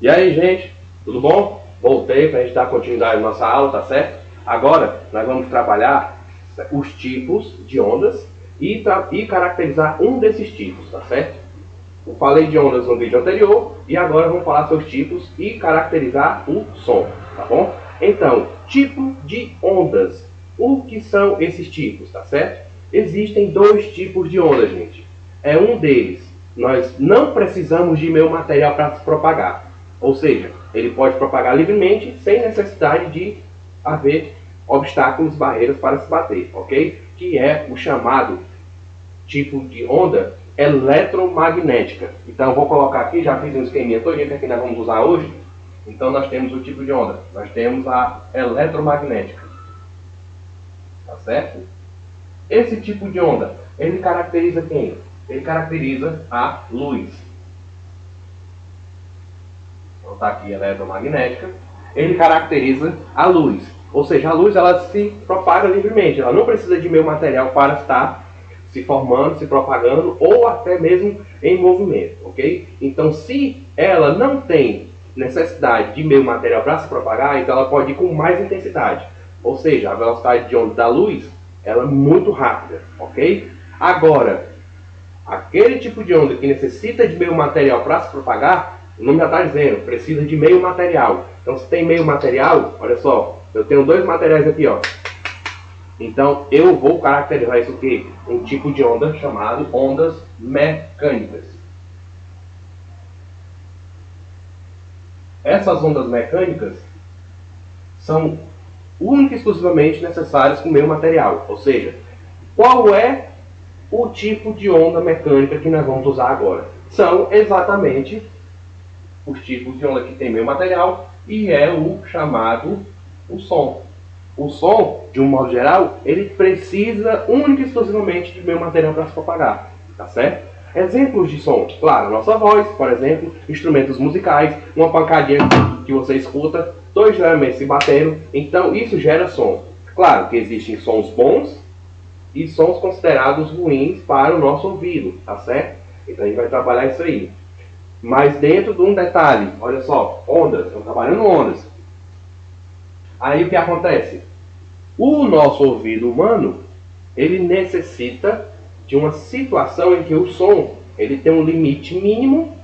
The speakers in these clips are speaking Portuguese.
E aí, gente, tudo bom? Voltei para a gente dar continuidade à nossa aula, tá certo? Agora, nós vamos trabalhar os tipos de ondas e caracterizar um desses tipos, tá certo? Eu falei de ondas no vídeo anterior e agora vamos falar sobre os tipos e caracterizar o som, tá bom? Então, tipo de ondas. O que são esses tipos, tá certo? Existem dois tipos de ondas, gente. Um deles, nós não precisamos de meio material para se propagar. Ou seja, ele pode propagar livremente sem necessidade de haver obstáculos, barreiras para se bater, ok? Que é o chamado tipo de onda eletromagnética. Então, eu vou colocar aqui, já fiz um esqueminha todinho que aqui nós vamos usar hoje. Então, nós temos o tipo de onda. Nós temos a eletromagnética. Tá certo? Esse tipo de onda, ele caracteriza quem? Ele caracteriza a luz. Então, está aqui a eletromagnética. Ele caracteriza a luz. Ou seja, a luz ela se propaga livremente. Ela não precisa de meio material para estar se formando, se propagando ou até mesmo em movimento, ok? Então, se ela não tem necessidade de meio material para se propagar, então ela pode ir com mais intensidade. Ou seja, a velocidade de onda da luz ela é muito rápida, ok? Agora, aquele tipo de onda que necessita de meio material para se propagar, o nome já está dizendo, precisa de meio material. Então, se tem meio material, olha só, eu tenho dois materiais aqui, ó. Então, eu vou caracterizar isso aqui, um tipo de onda chamado ondas mecânicas. Essas ondas mecânicas são única e exclusivamente necessárias com meio material. Ou seja, qual é o tipo de onda mecânica que nós vamos usar agora? São exatamente os tipos de onda que tem meio material e é o chamado o som. O som, de um modo geral, ele precisa única e exclusivamente de meio material para se propagar, tá certo? Exemplos de som, claro, nossa voz, por exemplo, instrumentos musicais, uma pancadinha que você escuta, dois elementos se batendo, então isso gera som. Claro que existem sons bons e sons considerados ruins para o nosso ouvido, tá certo? Então a gente vai trabalhar isso aí. Mas dentro de um detalhe, olha só, ondas, estamos trabalhando ondas. Aí o que acontece? O nosso ouvido humano, ele necessita de uma situação em que o som ele tem um limite mínimo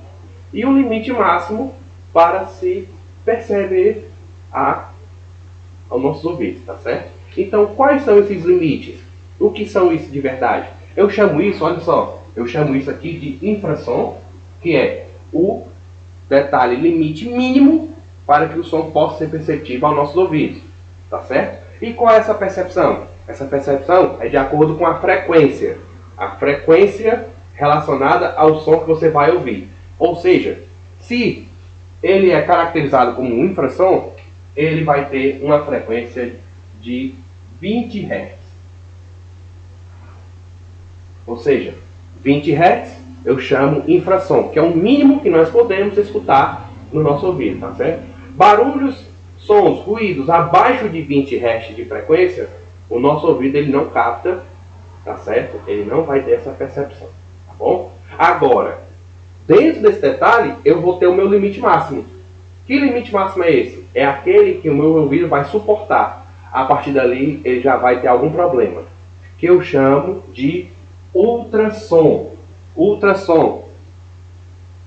e um limite máximo para se perceber aos nossos ouvidos, tá certo? Então, quais são esses limites? O que são isso de verdade? Eu chamo isso, olha só, eu chamo isso aqui de infrassom, que é o detalhe limite mínimo para que o som possa ser perceptível aos nossos ouvidos, tá certo? E qual é essa percepção? Essa percepção é de acordo com a frequência. A frequência relacionada ao som que você vai ouvir. Ou seja, se ele é caracterizado como um infrassom, ele vai ter uma frequência de 20 Hz. Ou seja, 20 Hz eu chamo infrassom, que é o mínimo que nós podemos escutar no nosso ouvido, tá certo? Barulhos, sons, ruídos abaixo de 20 Hz de frequência, o nosso ouvido ele não capta, tá certo? Ele não vai ter essa percepção, tá bom? Agora, dentro desse detalhe, eu vou ter o meu limite máximo. Que limite máximo é esse? É aquele que o meu ouvido vai suportar. A partir dali, ele já vai ter algum problema, que eu chamo de ultrassom. Ultrassom.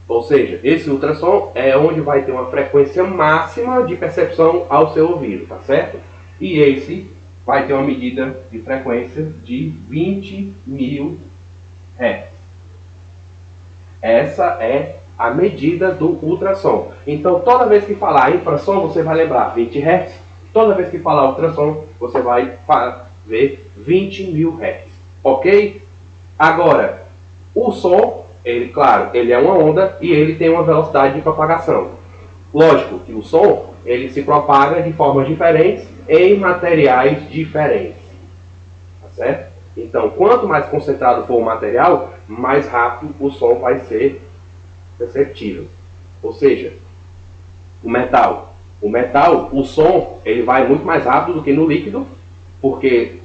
Ou seja, esse ultrassom é onde vai ter uma frequência máxima de percepção ao seu ouvido, tá certo? E esse vai ter uma medida de frequência de 20.000 Hz. Essa é a medida do ultrassom. Então, toda vez que falar infrassom, você vai lembrar 20 Hz. Toda vez que falar ultrassom, você vai ver 20.000 Hz. Ok? Agora, o som, ele, claro, ele é uma onda e ele tem uma velocidade de propagação. Lógico que o som, ele se propaga de formas diferentes em materiais diferentes. Tá certo? Então, quanto mais concentrado for o material, mais rápido o som vai ser perceptível. Ou seja, o metal, o som, ele vai muito mais rápido do que no líquido, porque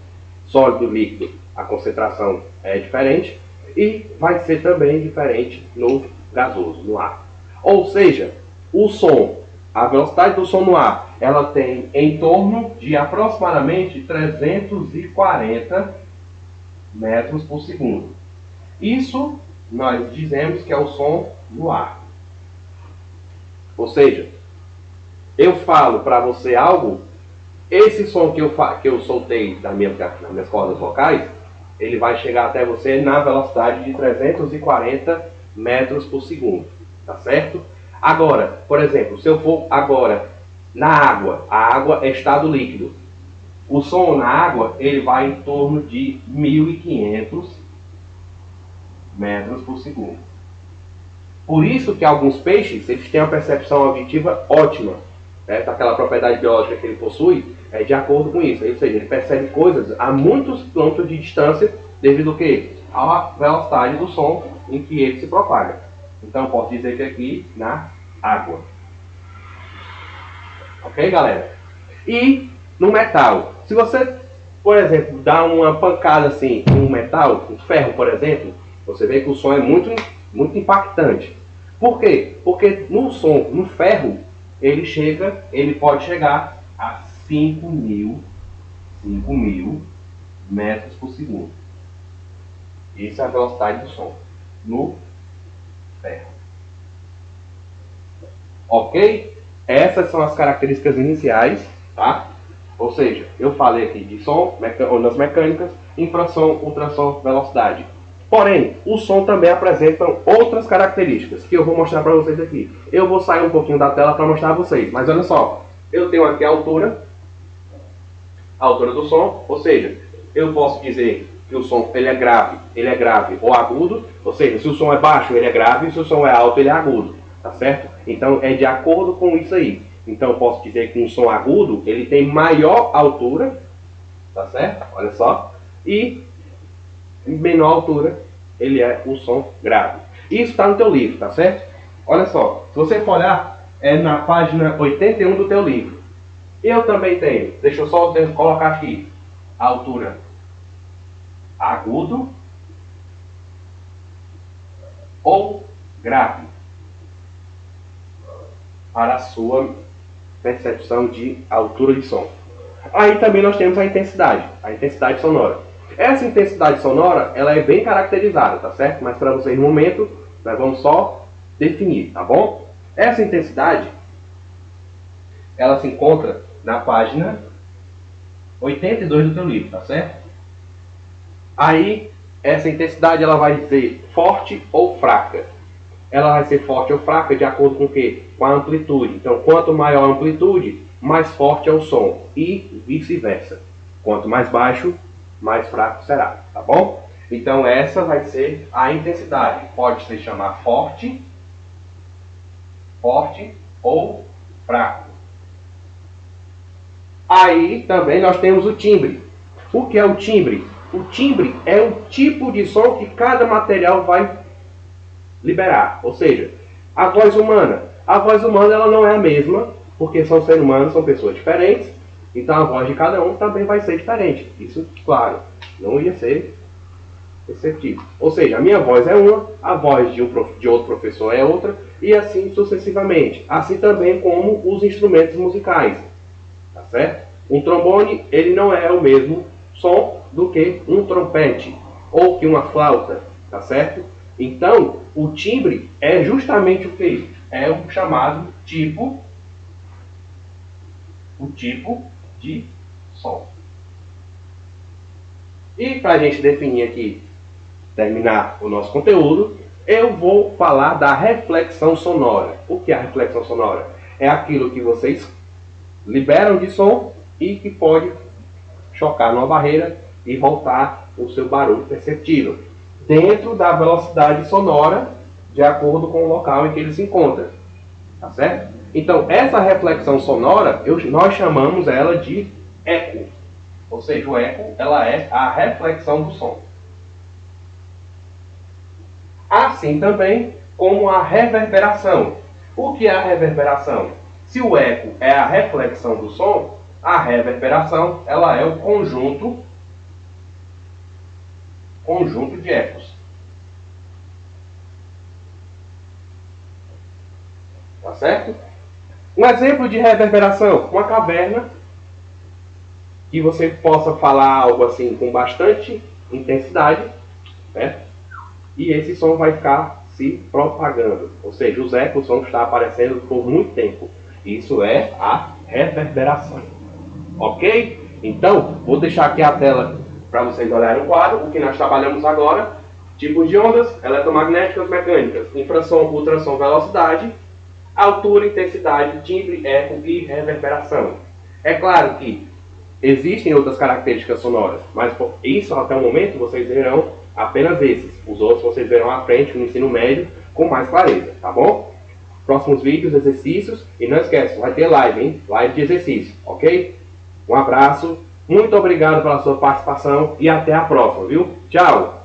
sólido e líquido, a concentração é diferente, e vai ser também diferente no gasoso, no ar. Ou seja, o som, a velocidade do som no ar, ela tem em torno de aproximadamente 340 metros por segundo. Isso nós dizemos que é o som no ar. Ou seja, eu falo para você algo, esse som que eu soltei nas minhas cordas vocais, ele vai chegar até você na velocidade de 340 metros por segundo, tá certo? Agora, por exemplo, se eu for agora na água, a água é estado líquido, o som na água ele vai em torno de 1.500 metros por segundo. Por isso que alguns peixes eles têm uma percepção auditiva ótima, né? Daquela propriedade biológica que ele possui, é de acordo com isso. Ou seja, ele percebe coisas a muitos quilômetros de distância devido ao quê? À velocidade do som em que ele se propaga. Então, posso dizer que aqui na água. Ok, galera? E no metal. Se você, por exemplo, dá uma pancada assim em um metal, um ferro, por exemplo, você vê que o som é muito impactante. Por quê? Porque no som, no ferro, ele pode chegar a 5.000 metros por segundo. Essa é a velocidade do som no ferro. Ok? Essas são as características iniciais, tá? Ou seja, eu falei aqui de som, ondas mecânicas, infrasom, ultrassom, velocidade. Porém, o som também apresenta outras características que eu vou mostrar para vocês aqui. Eu vou sair um pouquinho da tela para mostrar a vocês, mas olha só, eu tenho aqui a altura do som, ou seja, eu posso dizer que o som ele é grave ou agudo, ou seja, se o som é baixo ele é grave, se o som é alto ele é agudo, tá certo? Então é de acordo com isso aí. Então eu posso dizer que um som agudo ele tem maior altura, tá certo? Olha só, e menor altura ele é o som grave. Isso está no teu livro, tá certo? Olha só, se você for olhar, é na página 81 do teu livro. Eu também tenho, deixa eu só colocar aqui, a altura agudo ou grave, para a sua percepção de altura de som. Aí também nós temos a intensidade sonora. Essa intensidade sonora, ela é bem caracterizada, tá certo? Mas para vocês, no momento, nós vamos só definir, tá bom? Essa intensidade, ela se encontra na página 82 do teu livro, tá certo? Aí, essa intensidade, ela vai dizer forte ou fraca. Ela vai ser forte ou fraca de acordo com o quê? Com a amplitude. Então, quanto maior a amplitude, mais forte é o som. E vice-versa. Quanto mais baixo, mais fraco será, tá bom? Então essa vai ser a intensidade. Pode se chamar forte ou fraco. Aí também nós temos o timbre. O que é o timbre? O timbre é o tipo de som que cada material vai liberar. Ou seja, a voz humana ela não é a mesma, porque são seres humanos, são pessoas diferentes. Então a voz de cada um também vai ser diferente. Isso, claro, não ia ser perceptível. Ou seja, a minha voz é uma, a voz de outro professor é outra, e assim sucessivamente. Assim também como os instrumentos musicais. Tá certo? Um trombone, ele não é o mesmo som do que um trompete, ou que uma flauta. Tá certo? Então, o timbre é justamente o que? É o chamado tipo de som. E para a gente definir aqui, terminar o nosso conteúdo, eu vou falar da reflexão sonora. O que é a reflexão sonora? É aquilo que vocês liberam de som e que pode chocar numa barreira e voltar o seu barulho perceptível, dentro da velocidade sonora, de acordo com o local em que ele se encontra. Tá certo? Então, essa reflexão sonora, nós chamamos ela de eco. Ou seja, o eco, ela é a reflexão do som. Assim também como a reverberação. O que é a reverberação? Se o eco é a reflexão do som, a reverberação, ela é o conjunto de ecos. tá certo? Um exemplo de reverberação, uma caverna que você possa falar algo assim com bastante intensidade, né? E esse som vai ficar se propagando, ou seja, os ecos vão estar aparecendo por muito tempo. Isso é a reverberação, ok? Então, vou deixar aqui a tela para vocês olharem o quadro, o que nós trabalhamos agora: tipos de ondas eletromagnéticas mecânicas, infrasom, ultrassom, velocidade, altura, intensidade, timbre, eco e reverberação. É claro que existem outras características sonoras, mas isso até o momento vocês verão apenas esses. Os outros vocês verão à frente no ensino médio com mais clareza, tá bom? Próximos vídeos, exercícios, e não esqueça, vai ter live, hein? Live de exercício, ok? Um abraço, muito obrigado pela sua participação e até a próxima, viu? Tchau!